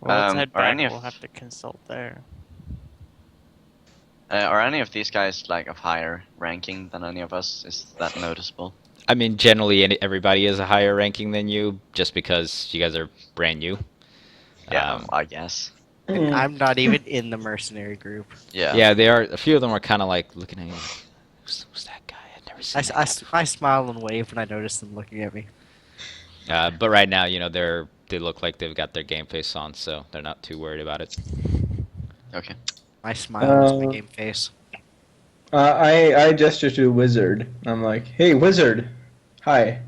Well, let's head Are back. any We'll of have to consult there. are any of these guys like of higher ranking than any of us? Is that noticeable? I mean, generally, everybody is a higher ranking than you, just because you guys are brand new. Yeah, Um, I guess. And Hmm. I'm not even in the mercenary group. Yeah. yeah, they are. A few of them are kind of like looking at you like, who's that guy? I've never seen that guy before. I smile and wave when I notice them looking at me. But right now, they look like they've got their game face on, so they're not too worried about it. Okay. My smile is my Uh, game face. I gesture to Wizard. I'm like, hey, Wizard. Hi.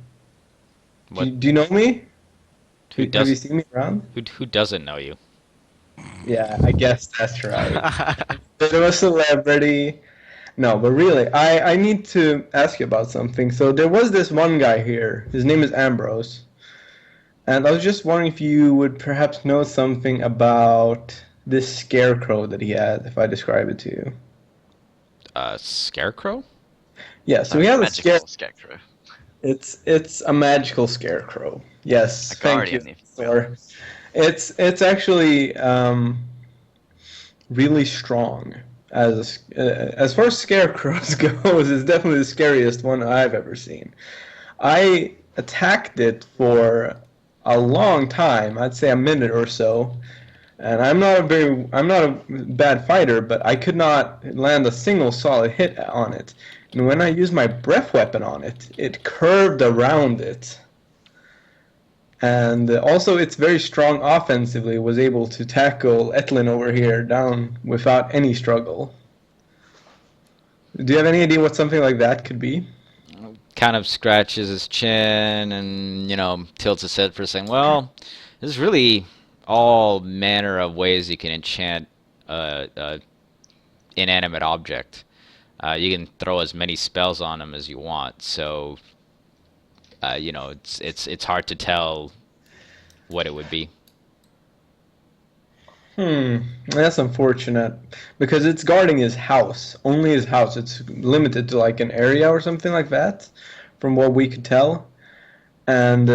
What? Do you know me? Who Have you does? seen me around? Who doesn't know you? Yeah, I guess that's right. Bit of a celebrity. No, but really, I need to ask you about something. So there was this one guy here. His name is Ambrose. And I was just wondering if you would perhaps know something about this scarecrow that he had, if I describe it to you. Scarecrow? Yeah, so he has a scare. Magical scarecrow. It's a magical scarecrow. Yes, A thank you. guardian, if you will. For it's actually really strong. As far as scarecrows goes, it's definitely the scariest one I've ever seen. I attacked it for a long time. I'd say a minute or so. And I'm not a bad fighter, but I could not land a single solid hit on it. And when I used my breath weapon on it, it curved around it. And also, it's very strong offensively. Was able to tackle Etlin over here down without any struggle. Do you have any idea what something like that could be? Kind of scratches his chin and tilts his head for a second. Well, there's really all manner of ways you can enchant a inanimate object. You can throw as many spells on him as you want. So, it's hard to tell what it would be. That's unfortunate because it's guarding his house, only his house. It's limited to like an area or something like that, from what we could tell, and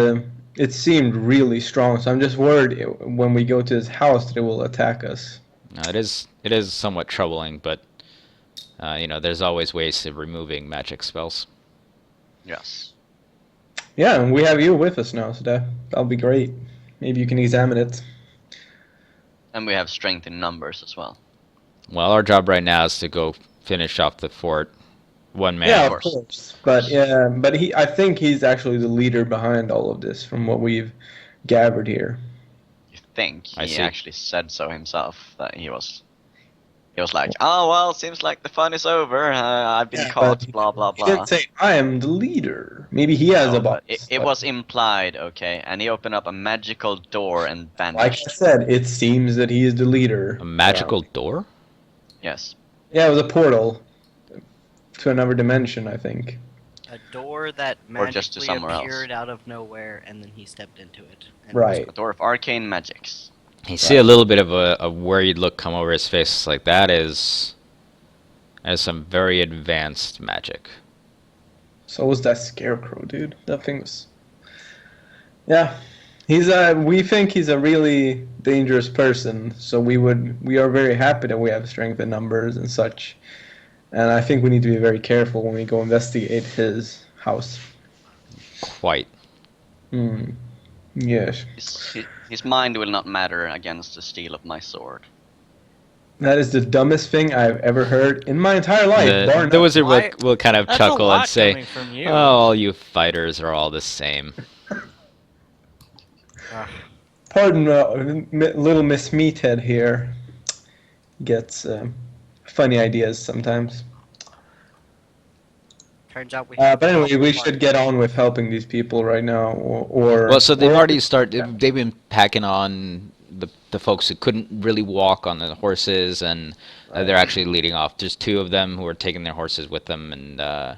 it seemed really strong. So I'm just worried when we go to his house that it will attack us. It is somewhat troubling, but there's always ways of removing magic spells. Yes. Yeah, and we have you with us now, so that'll be great. Maybe you can examine it. And we have strength in numbers as well. Well, our job right now is to go finish off the fort. One man. Yeah, of of course. course. But yeah, but I think he's actually the leader behind all of this, from what we've gathered here. You think I he see. actually said so himself, that he was like, oh well, seems like the fun is over. I've been Yeah, caught. but Blah blah He didn't blah. say I am the leader. Maybe he has No, a boss. but it was implied, okay, and he opened up a magical door and Like vanished. I said, it seems that he is the leader. A magical door? Yes. Yeah, it was a portal to another dimension, I think. A door that Or just to magically somewhere else. appeared out of nowhere, and then he stepped into it. And Right. A door of arcane magics. You see a little bit of a worried look come over his face. It's like that is some very advanced magic. So was that scarecrow, dude. That thing was. Yeah, we think he's a really dangerous person. So we are very happy that we have strength in numbers and such. And I think we need to be very careful when we go investigate his house. Quite. Yes. His mind will not matter against the steel of my sword. That is the dumbest thing I've ever heard in my entire life. The wizard Why- will kind of That's a chuckle lot and say, coming from you. "Oh, all you fighters are all the same." Pardon, little Miss Meathead here gets funny ideas sometimes. Turns out we. But anyway, we should get on with helping these people right now, or Well, so they've or- already started. They've been packing on the folks who couldn't really walk on the horses, and they're actually leading off. There's two of them who are taking their horses with them and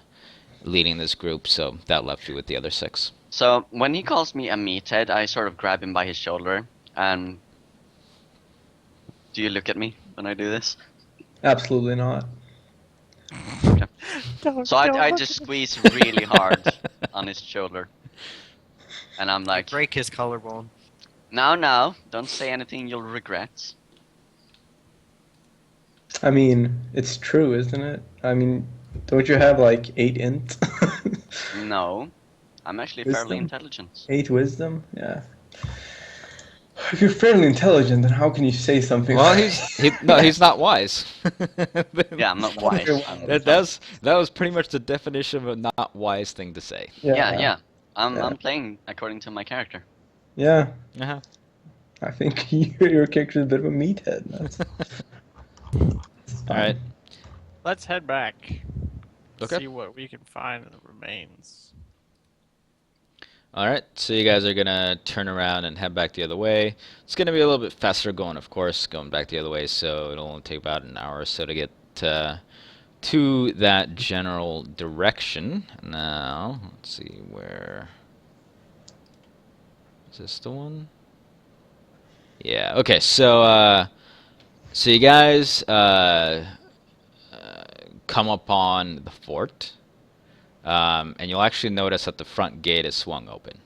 leading this group. So that left you with the other six. So when he calls me a meathead, I sort of grab him by his shoulder and. Do you look at me when I do this? Absolutely not. So I just squeeze really hard on his shoulder, and I'm like, break his collarbone. Now, don't say anything you'll regret. I mean, it's true, isn't it? I mean, don't you have like 8 int? No, I'm actually fairly Wisdom? intelligent. 8 wisdom? Yeah. If you're fairly intelligent, then how can you say something? Well, like- he's not wise. Yeah, I'm not wise. I'm That was pretty much the definition of a not wise thing to say. yeah. I'm Yeah. playing according to my character. Yeah. Uh-huh. I think your character's a bit of a meathead. That's All right. Let's head back. Okay. See what we can find in the remains. All right. So you guys are gonna turn around and head back the other way. It's gonna be a little bit faster going, of course, going back the other way. So it'll only take about an hour or so to get to that general direction. Now, let's see where. Is this the one? Yeah. Okay. So so you guys come upon the fort, and you'll actually notice that the front gate is swung open.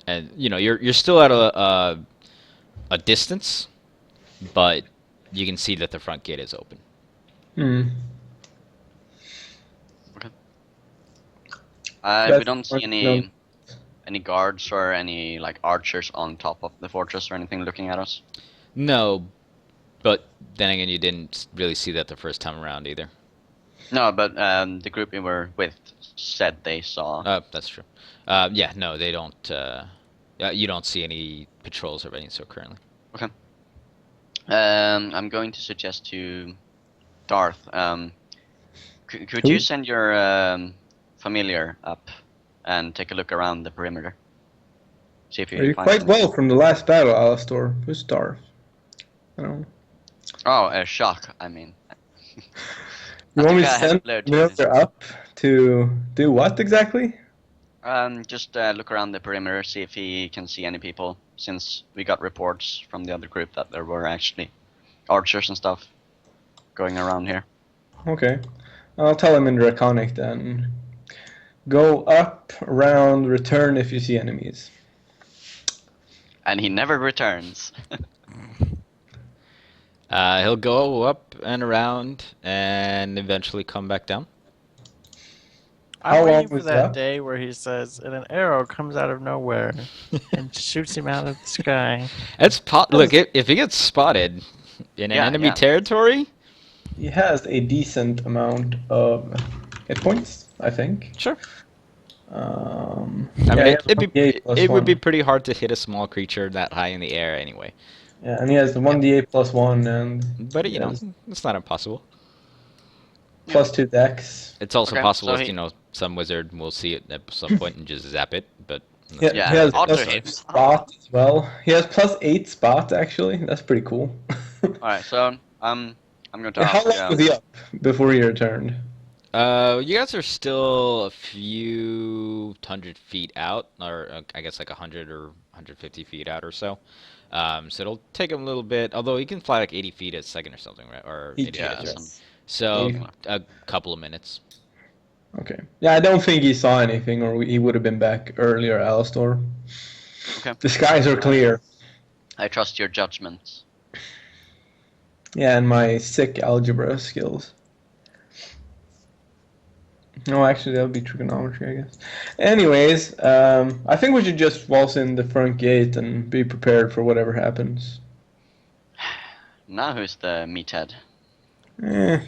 And you know you're still at a distance, but you can see that the front gate is open. Hmm. We don't see any guards or any like archers on top of the fortress or anything looking at us. No, but then again, you didn't really see that the first time around either. No, but the group we were with said they saw. That's true. Yeah, no, they don't. You don't see any patrols of any sort currently. I'm going to suggest to Darth. Could Who? you send your familiar up and take a look around the perimeter? See if you Are you find quite something. well from the last battle, Alastor? Who's Darth? I don't know. Oh, shock. I mean. You I want me think to I have send blurred to Milter up to do what exactly? Just look around the perimeter, see if he can see any people. Since we got reports from the other group that there were actually archers and stuff going around here. Okay. I'll tell him in Draconic then. Go up, around, return if you see enemies. And he never returns. He'll go up and around and eventually come back down. How I'm waiting long for was that that? day where he says, and an arrow comes out of nowhere and shoots him out of the sky. Look, if he gets spotted in an Yeah, enemy yeah. territory, He has a decent amount of hit points, I think. sure. I I mean, it would be pretty hard to hit a small creature that high in the air anyway. Yeah, and he has the 1d8 plus 1 and But you know, Yes. it's not impossible. plus 2 dex. It's also Okay, possible so that, he- you know, some wizard will see it at some point and just zap it. But Yeah, Yeah, he has auto plus hits. spot as well. He has plus 8 spot actually. That's pretty cool. Alright, so I'm going to How ask. long was he up before he returned? you guys are still a few hundred feet out, or I guess like 100 or 150 feet out or so. So it'll take him a little bit, although he can fly like 80 feet a second or something, right? Or 80 feet Yeah, a second. some- So 80. a couple of minutes. Okay. Yeah, I don't think he saw anything, or he would have been back earlier, Alastor. Okay. The skies are clear. I trust your judgment. Yeah, and my sick algebra skills. No, actually, that would be trigonometry, I guess. Anyways, I think we should just waltz in the front gate and be prepared for whatever happens. Now who's the meathead? Eh,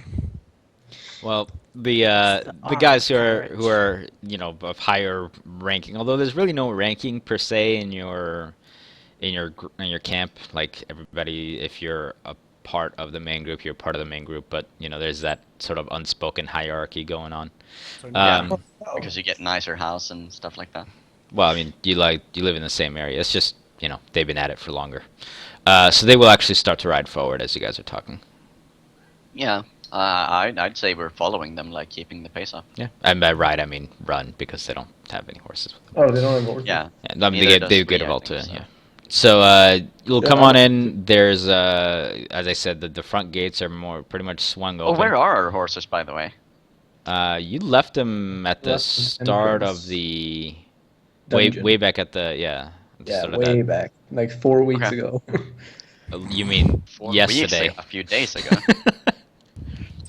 Well, the guys who are you know of higher ranking, although there's really no ranking per se in your camp. Like everybody, if you're a part of the main group, you're part of the main group. But you know, there's that sort of unspoken hierarchy going on. Yeah. Because you get nicer house and stuff like that. Well, I mean, you live in the same area. It's just, you know, they've been at it for longer. So they will actually start to ride forward as you guys are talking. Yeah. I'd say we're following them, like keeping the pace up. Yeah, and by ride I mean run because they don't have any horses. Oh, they don't have horses. Yeah. Yeah, I mean, Neither does they get Rhea, I evolved to think, so. yeah. So you'll Yeah, come I on don't- in. There's as I said, the front gates are more pretty much swung Oh, open. where are our horses, by the way? You left them at the Left them start entrance. of the dungeon. way back at the at the Yeah, start of way that. back, like 4 weeks Okay. ago. You mean 4 yesterday? weeks ago, a few days ago.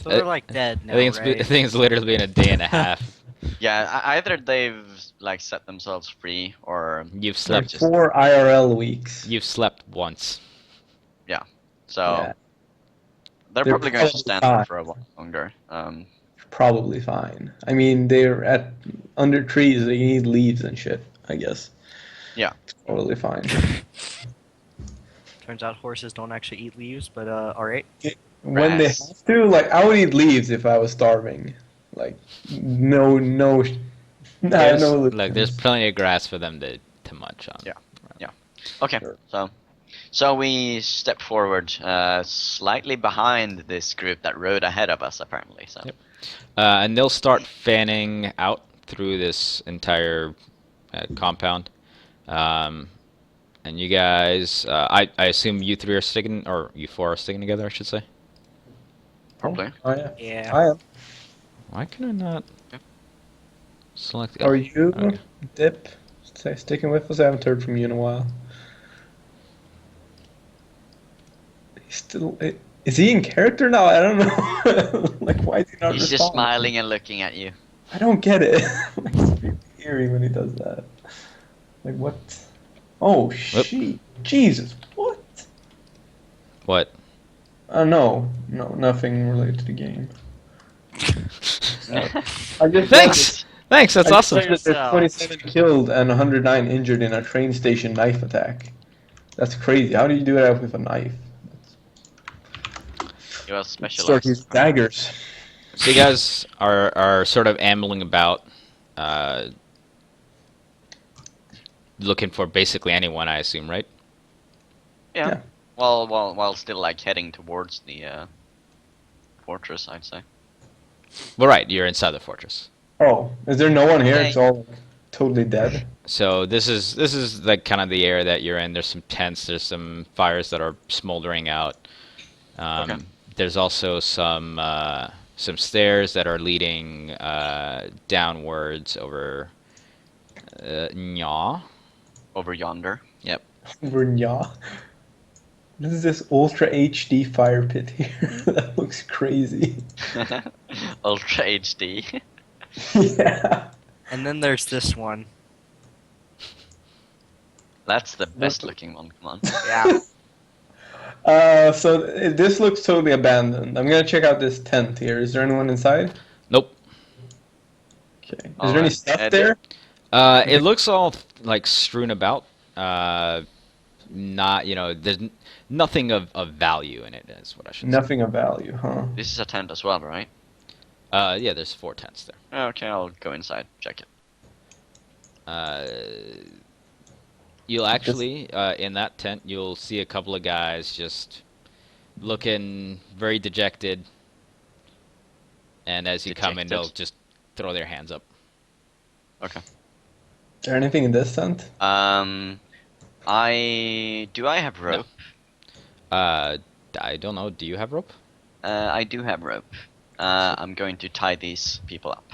So they're like dead now, I think right? I think it's literally been a day and a half. Yeah, either they've like set themselves free or You've Like slept. 4 IRL weeks. You've slept once. so Yeah, they're They're probably going to probably stand fine. there for a while longer. probably fine. I mean, they're at under trees. They need leaves and shit. I guess. Yeah. It's totally fine. Turns out horses don't actually eat leaves, but alright. When they Grass. have to, like, I would eat leaves if I was starving. Like, no, There's, no. look, there's plenty of grass for them to munch on. Yeah. Okay, Sure. so we step forward, slightly behind this group that rode ahead of us, apparently. So Yep. And they'll start fanning out through this entire compound. And you guys, I assume you three are sticking, or you four are sticking together, I should say. probably. Oh yeah. Yeah. I am. Why can I not Okay. select? Are you, okay. Dip, sticking with us? I haven't heard from you in a while. He's still. Is he in character now? I don't know. Like, why is he not He's just responding? smiling and looking at you. I don't get it. Like, it's really eerie when he does that. Like, what? Oh, she. Jesus, what? What? No, nothing related to the game. I just Thanks! Thanks, that's I awesome. just read that there's 27 killed and 109 injured in a train station knife attack. That's crazy. How do you do that with a knife? You are Start specialized. using daggers. So you guys are sort of ambling about, looking for basically anyone, I assume, right? Yeah. Yeah. While still like heading towards the fortress, I'd say. Well, right, you're inside the fortress. Oh, is there no one here? Hey. It's all totally dead. So this is like kind of the area that you're in. There's some tents. There's some fires that are smoldering out. Okay. There's also some stairs that are leading downwards over Nya. Over yonder. Vernya. What is this Ultra HD fire pit here? That looks crazy. Ultra HD. Yeah. And then there's this one. That's the best looking one. Come on. Yeah. So this looks totally abandoned. I'm gonna check out this tent here. Is there anyone inside? Nope. Okay. Is there Alright, any stuff Ed. there? It looks all like strewn about. Not, there's nothing of value in it, is what I should Nothing of value, huh? This is a tent as well, right? say. Yeah, there's 4 tents there. Okay, I'll go inside, check it. You'll actually, in that tent, you'll see a couple of guys just looking very dejected. And as you come in, they'll Dejected? just throw their hands up. Okay. Is there anything in this tent? Do I have rope? I don't know. Do you have rope? I do have rope. I'm going to tie these people up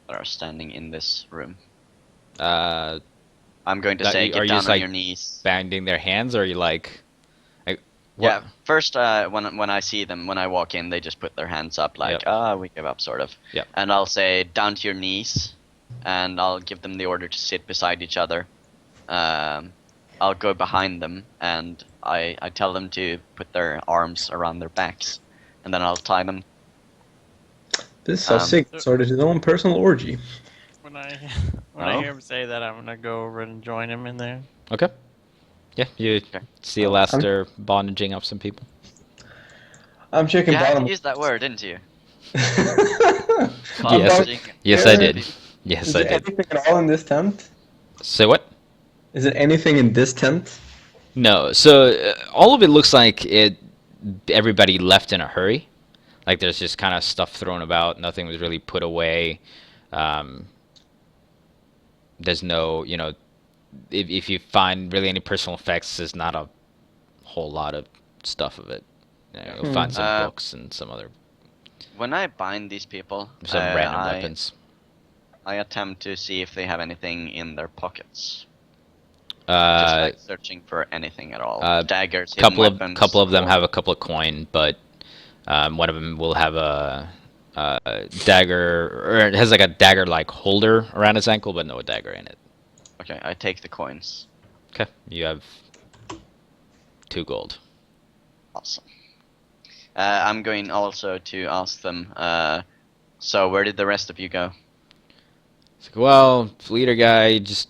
that are standing in this room. I'm going to That say, you- are get you down just, on like, your knees. Binding their hands, or are you like what? Yeah. First, when I see them, when I walk in, they just put their hands up, like, Yep. we give up, sort of. Yep. And I'll say, down to your knees, and I'll give them the order to sit beside each other. I'll go behind them, and I tell them to put their arms around their backs, and then I'll tie them. This is how Um, Sig started his own personal orgy. When I No? hear him say that, I'm gonna go over and join him in there. Okay. Yeah, you Okay. see Alastair bondaging up some people. I'm checking You had bottom. to use that word, didn't you? Yes. Bondaging. Yes, I did. Yes, Is I there did. anything at all in this tent? Say what? Is there anything in this tent? No. So all of it looks like everybody left in a hurry. Like there's just kind of stuff thrown about. Nothing was really put away. There's no, if you find really any personal effects, there's not a whole lot of stuff of it. You'll find some Uh, books and some When I bind these people, random I, weapons. I attempt to see if they have anything in their pockets. Just Uh, like searching for anything at all. uh, Daggers, hidden couple of weapons. couple of them or- have a couple of coin, but one of them will have a dagger, or it has like a dagger like holder around its ankle, but no dagger in it. Okay, I take the coins. Okay, you have 2 gold. Awesome. I'm going also to ask them. So where did the rest of you go? It's like, well, leader guy just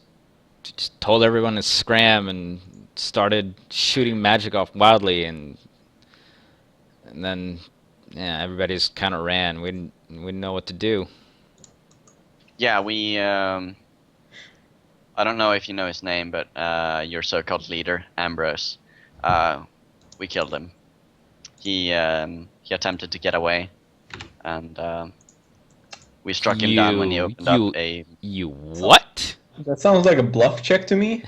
told everyone to scram and started shooting magic off wildly, and then yeah, everybody's kind of ran. We didn't know what to do. Yeah, we. I don't know if you know his name, but your so-called leader, Ambrose. We killed him. He attempted to get away, and we struck him down when he opened up a. You what? That sounds like a bluff check to me.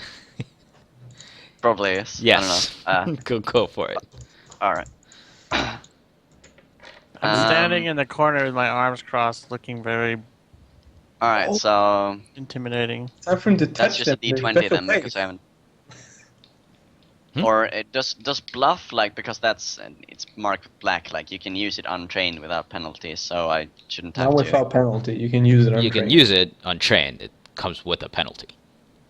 Probably is. Yes. I don't know. Go for it. All right. I'm standing in the corner with my arms crossed, looking very All right, so intimidating. Time for him to that's touch just a them in D20 special then, way. because I haven't. Hmm? Or it does bluff, like, because that's it's marked with black, like you can use it untrained without penalties, so I shouldn't have Not to. without penalty. You can use it. You can untrained. use it untrained. It comes with a penalty.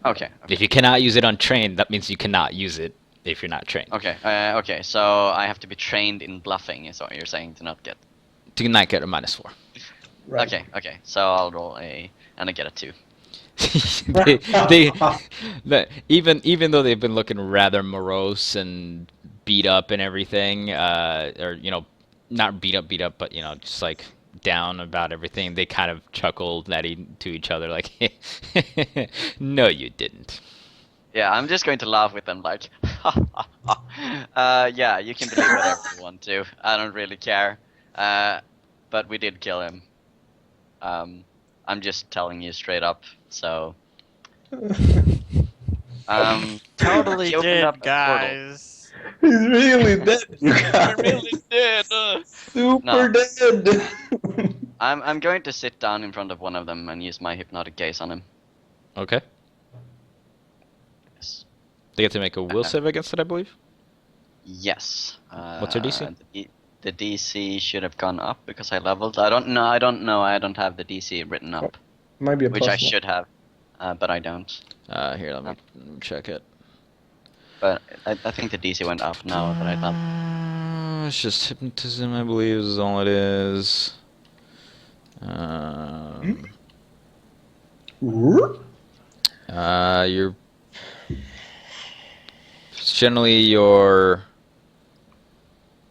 Okay. If you cannot use it untrained, that means you cannot use it if you're not trained. Okay. Okay. So I have to be trained in bluffing, is what you're saying, to not get. To not get a -4. Right. Okay. Okay. So I'll roll a, and I get a 2. Even though they've been looking rather morose and beat up and everything, or not beat up, but just like down about everything, they kind of chuckled to each other like, "No, you didn't." Yeah, I'm just going to laugh with them, like, yeah, you can believe whatever you want to. I don't really care. But we did kill him. I'm just telling you straight up. So, Totally he opened up did, a portal. guys. He's really dead, you guys. dead. Super No. dead. I'm going to sit down in front of one of them and use my hypnotic gaze on him. Okay. Yes. They get to make a will save against it, I believe. Yes. What's your DC? The DC should have gone up because I leveled. I don't know. I don't have the DC written up, Might be a which plus I one. should have, but I don't. Here, let me check it. But I think the DC went up now that I thought. It's just hypnotism, I believe, is all it is. You're generally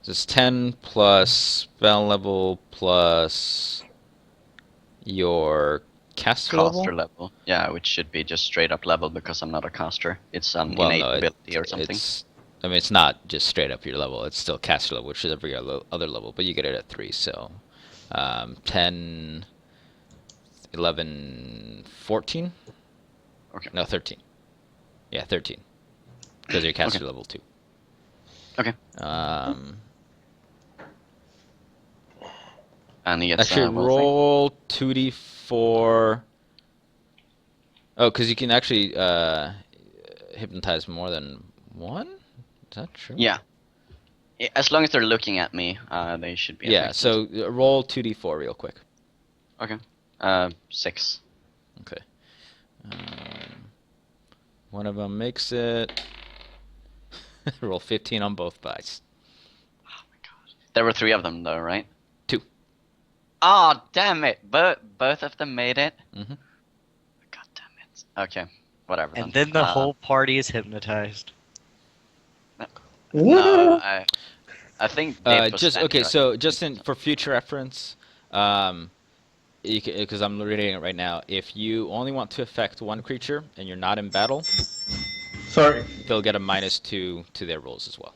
it's 10 plus spell level plus your caster Caster level. level. Yeah, which should be just straight up level because I'm not a caster. It's an Well, innate no, ability or something. It's not just straight up your level. It's still caster level, which is every other level, but you get it at 3. So, 10, 11, 14. Okay. No, 13. Yeah, 13. Because you're caster level 2. Okay. And he gets Actually, will roll 2d4. Oh, because you can actually hypnotize more than one? Is that true? thing. Yeah. As long as they're looking at me, they should be. Yeah, affected. so roll 2d4 real quick. Okay. 6. Okay. One of them makes it. Roll 15 on both dice. Oh my god. There were 3 of them though, right? 2. Oh damn it! Both of them made it. Mhm. God damn it. Okay. Whatever. And then the whole party is hypnotized. No, I think Dave was Just standing okay. right. So just for future reference, because I'm reading it right now. If you only want to affect one creature and you're not in battle, Sorry. they'll get a -2 to their rolls as well.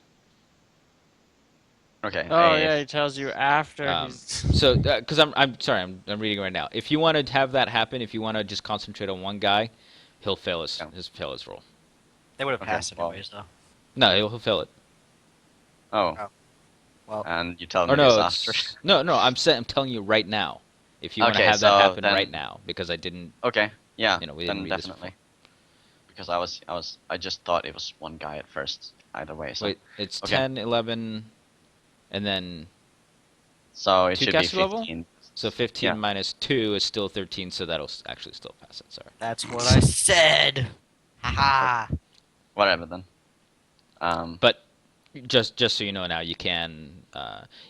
Okay. Oh yeah, he tells you after he's. So because I'm sorry, I'm reading right now. If you want to have that happen, if you want to just concentrate on one guy, he'll fail his roll. They would have Okay, passed well. anyways, though. No, he'll fail it. Oh. Well, And you tell me Or this no, after. I'm telling you right now. If you want to Okay, have that so happen then- right now, because I didn't. Okay, yeah, You know, we then didn't read this definitely. Because I just thought it was one guy at first. Either way, so Wait, it's okay. 10, 11, and then so it two should be caster level? 15. so 15 Yeah. minus 2 is still 13, so that'll actually still pass it. Sorry. That's what I said. Haha. Whatever then. But just so you know now, you can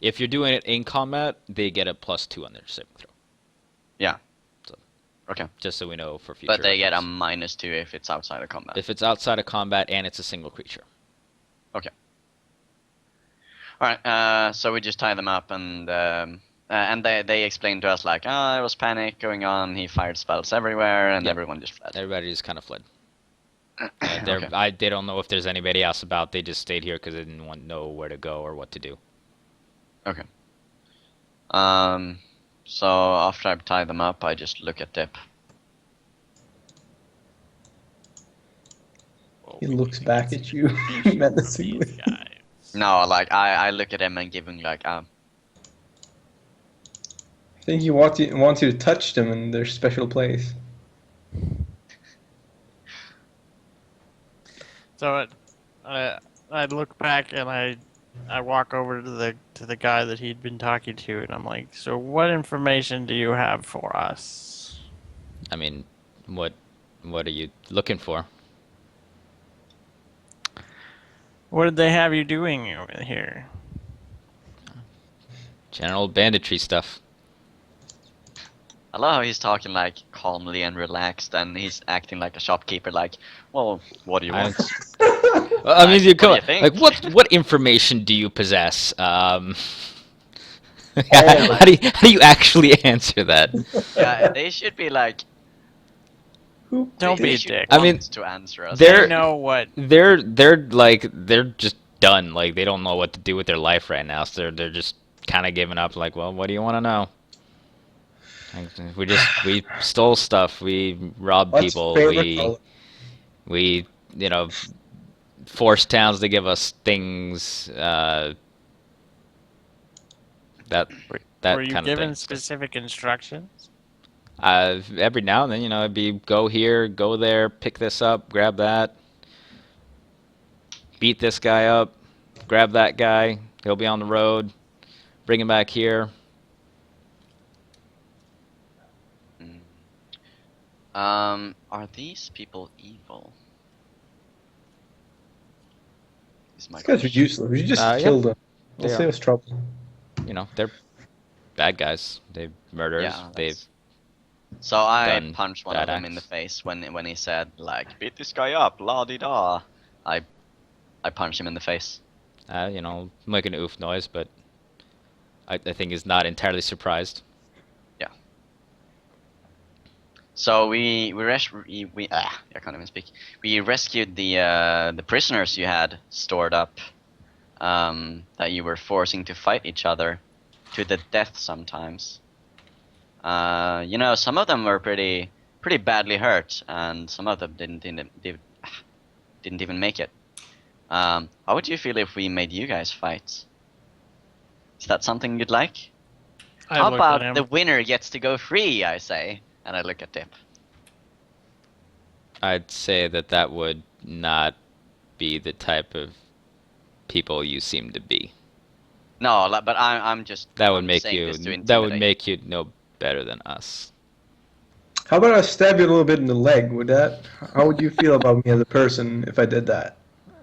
if you're doing it in combat, they get a +2 on their saving throw. Yeah. So, Okay. Just so we know for future. But they get a reference. -2 if it's outside of combat. If it's outside of combat and it's a single creature. Alright, so we just tie them up and they explained to us like, oh, there was panic going on, he fired spells everywhere, and Yep. everyone just fled. Everybody just kind of fled. Okay. They don't know if there's anybody else about. They just stayed here because they didn't know where to go or what to do. Okay. So after I've tied them up, I just look at Dip. He looks back at you menacingly. No, like I look at him and give him like I think he wants you to touch them in their special place. So I look back and I walk over to the guy that he'd been talking to, and I'm like, so what information do you have for us? I mean, what are you looking for? What did they have you doing over here? General banditry stuff. I love how he's talking like calmly and relaxed, and he's acting like a shopkeeper. Like, well, what do you want? I mean, you What do come you think? like what information do you possess? How Oh. do you actually answer that? Yeah, they should be like. Who? Don't be they a should dick. I mean, want to answer us. they're- They know what. They're just done. Like they don't know what to do with their life right now. So they're just kind of giving up. Like, well, what do you want to know? Like, we stole stuff. We robbed What's people. favorite color? We forced towns to give us things. That Were you kind of given thing. specific instructions? Every now and then, it'd be go here, go there, pick this up, grab that, beat this guy up, grab that guy. He'll be on the road. Bring him back here. Are these people evil? Is my These guys are question. useless. We should just Yeah. kill them. They'll They save are. us trouble. They're bad guys. They've murderers. Yeah, They've that's- So I done punched one of bad them in the acts. face when he said like beat this guy up, la di da. I punched him in the face. make an oof noise, but I think he's not entirely surprised. So I can't even speak. We rescued the prisoners you had stored up, that you were forcing to fight each other to the death sometimes. Some of them were pretty badly hurt, and some of them didn't even make it. How would you feel if we made you guys fight? Is that something you'd like? I How looked at about him. the winner gets to go free? I say, and I look at Dip. I'd say that would not be the type of people you seem to be. No, but I'm just. That would I'm make saying you. this to That would intimidate. make you know better than us. How about I stab you a little bit in the leg? How would you feel about me as a person if I did that?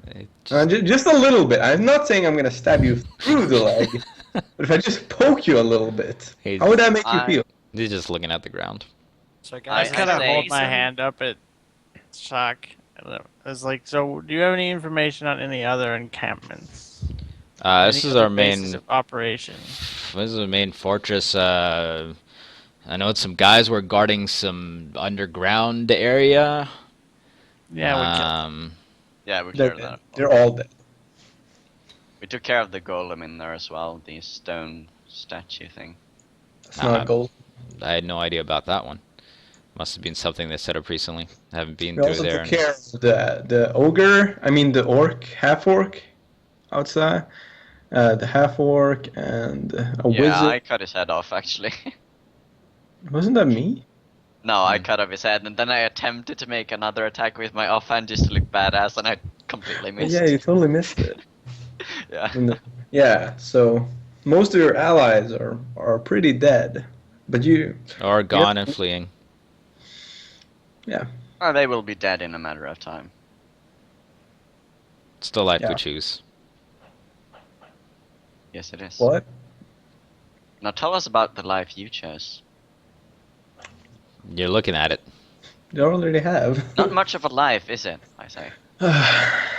It just- Just a little bit. I'm not saying I'm gonna stab you through the leg, but if I just poke you a little bit, He's- how would that make you I- feel? He's just looking at the ground. So I guys, kind of say- hold my hand up at Shock. And I was like, so do you have any information on any other encampments? This Any is other our main. bases of operation. This is the main fortress. I know some guys were guarding some underground area. Yeah, we killed Um, Yeah, we They're cleared that. They're all dead. We took care of the golem in there as well, the stone statue thing. That's not a goal. I had no idea about that one. Must have been something they set up recently. I haven't been We through also there. took care of the ogre. I mean the orc, half orc, outside. The half orc and a Yeah, wizard. I cut his head off actually. Wasn't that me? No, I cut off his head, and then I attempted to make another attack with my offhand just to look badass, and I completely missed. Yeah, you totally missed it. Yeah. Yeah, so most of your allies are pretty dead, but you, Or gone and fleeing. yeah, Oh, they will be dead in a matter of time. It's the life Yeah. we choose. Yes, it is. what? Now tell us about the life you chose. You're looking at it. You already have. Not much of a life, is it? I say.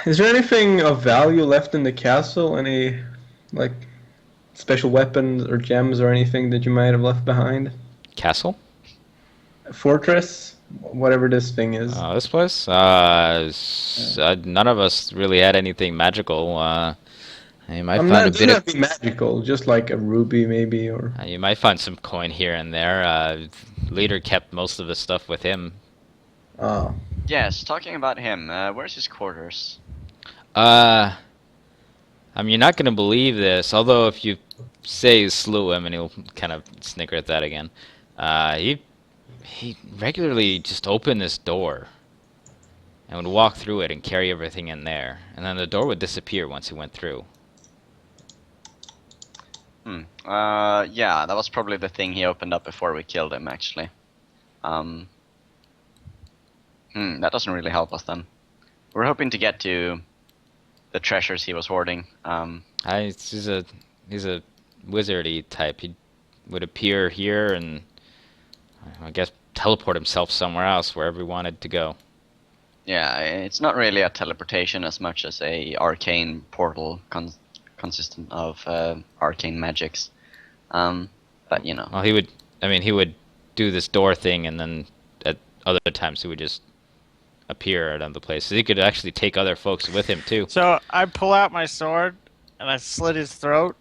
Is there anything of value left in the castle? Any, like, special weapons or gems or anything that you might have left behind? Castle? Fortress? Whatever this thing is. This place? None of us really had anything magical. You might I'm find not, a it bit doesn't of. have to be magical, just like a ruby maybe, or... You might find some coin here and there. Leader kept most of the stuff with him. Oh. Yes, talking about him, where's his quarters? I mean, you're not gonna believe this. Although if you say you slew him, and he'll kind of snicker at that again. He regularly just opened this door and would walk through it and carry everything in there, and then the door would disappear once he went through. Yeah, that was probably the thing he opened up before we killed him, actually. That doesn't really help us then. We're hoping to get to the treasures he was hoarding. He's a wizardy type. He would appear here and I guess teleport himself somewhere else wherever he wanted to go. Yeah, it's not really a teleportation as much as a arcane portal consistent of arcane magics. But you know. Well, he would do this door thing, and then at other times he would just appear at other places. He could actually take other folks with him too. So I pull out my sword and I slit his throat.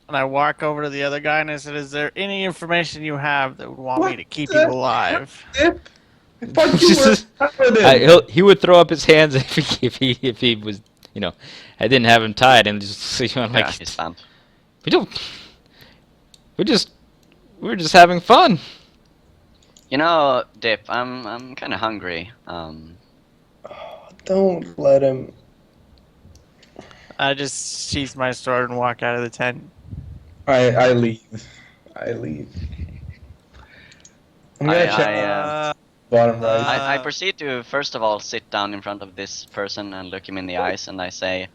And I walk over to the other guy and I said, "Is there any information you have that would want me What to keep the you alive?" Dip? I thought you were paladin. He would throw up his hands if he was, I didn't have him tied and just Yeah, like he's stunned. we don't we're just having fun. You know, Dip, I'm kind of hungry. Don't let him. I just sheath my sword and walk out of the tent. I leave. I leave. I'm gonna check bottom right. I proceed to first of all sit down in front of this person and look him in the eyes, and I say,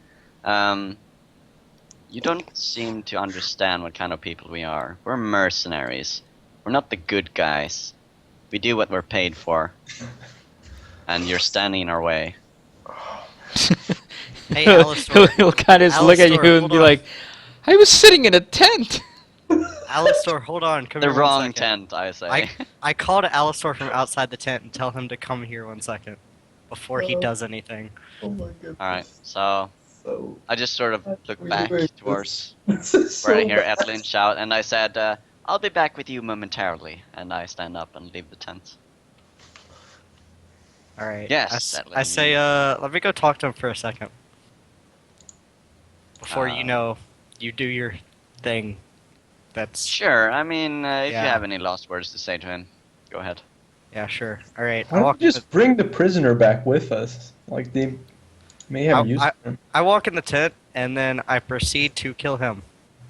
"You don't seem to understand what kind of people we are. We're mercenaries. We're not the good guys. We do what we're paid for, and you're standing in our way." Hey, Alistor. He'll kind of just look at you Alistor, and hold be on. like, "I was sitting in a tent." Alistor, hold on. Come The here 1 wrong second. tent, I say. I call to Alistor from outside the tent and tell him to come here 1 second before he does anything. Oh my goodness. Alright, so So, I just sort of look Wait, back wait, towards this is so where I hear bad. Etlin shout, and I said, "I'll be back with you momentarily." And I stand up and leave the tent. All right. Yes, I s- that I say, let me go talk to him for a second. Before Uh, you do your thing. That's Sure, I mean, if Yeah. you have any last words to say to him, go ahead. yeah, sure. All right. Why don't we just bring the prisoner back with us? Like, they may have use for him. I walk in the tent and then I proceed to kill him.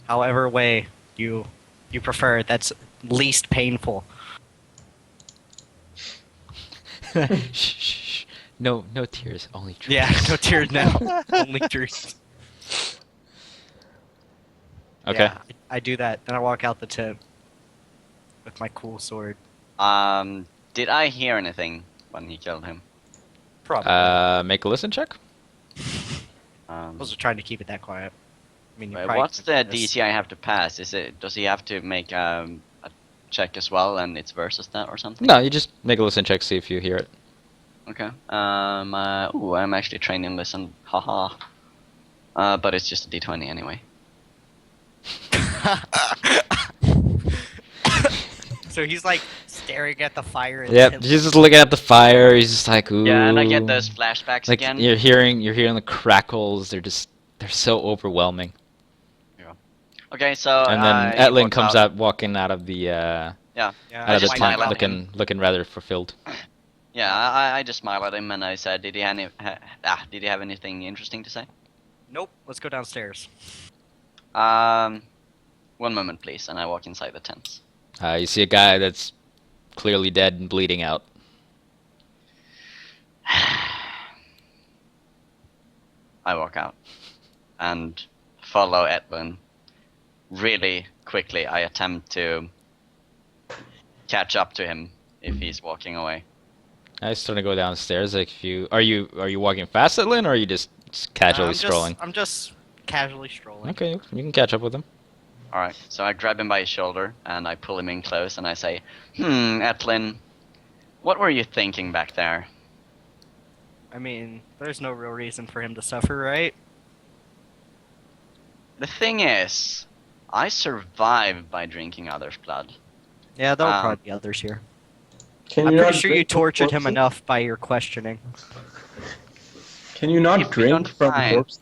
However way you prefer. That's least painful. Shh, shh, shh. No tears, only truth. Yeah, no tears now. Only truth. Okay. Yeah, I do that. Then I walk out the tent with my cool sword. Did I hear anything when he killed him? Probably. Make a listen check. I was trying to keep it that quiet. I mean, you Wait, probably what's the couldn't guess. DC I have to pass? Does he have to make a check as well, and it's versus that or something? No, you just make a listen check, see if you hear it. Okay. Ooh, I'm actually trained in listen. Haha. But it's just a D20 anyway. So he's like staring at the fire. Yep, intently. he's just looking at the fire. He's just like, ooh. Yeah, and I get those flashbacks Like again. you're hearing the crackles. They're so overwhelming. Okay, so And then he Etlin walks comes out walking out of the Yeah, Yeah. Yeah, Out of the just tent, smile at him. looking rather fulfilled. Yeah, I just smiled at him and I said, did he have anything interesting to say? Nope. Let's go downstairs. One moment, please, and I walk inside the tent. You see a guy that's clearly dead and bleeding out. I walk out and follow Edwin. Really quickly, I attempt to catch up to him if he's walking away. I starting to go downstairs. Like, if you are you walking fast, Lynn, or are you just casually strolling? I'm just casually strolling. Okay, you can catch up with him. Alright, so I grab him by his shoulder and I pull him in close and I say, Etlin, what were you thinking back there? I mean, there's no real reason for him to suffer, right? The thing is, I survived by drinking others' blood. Yeah, there'll Um, probably be others here. Can I'm you pretty not sure you drink from tortured him corpses? enough by your questioning. Can you not If we don't drink from find- corpses?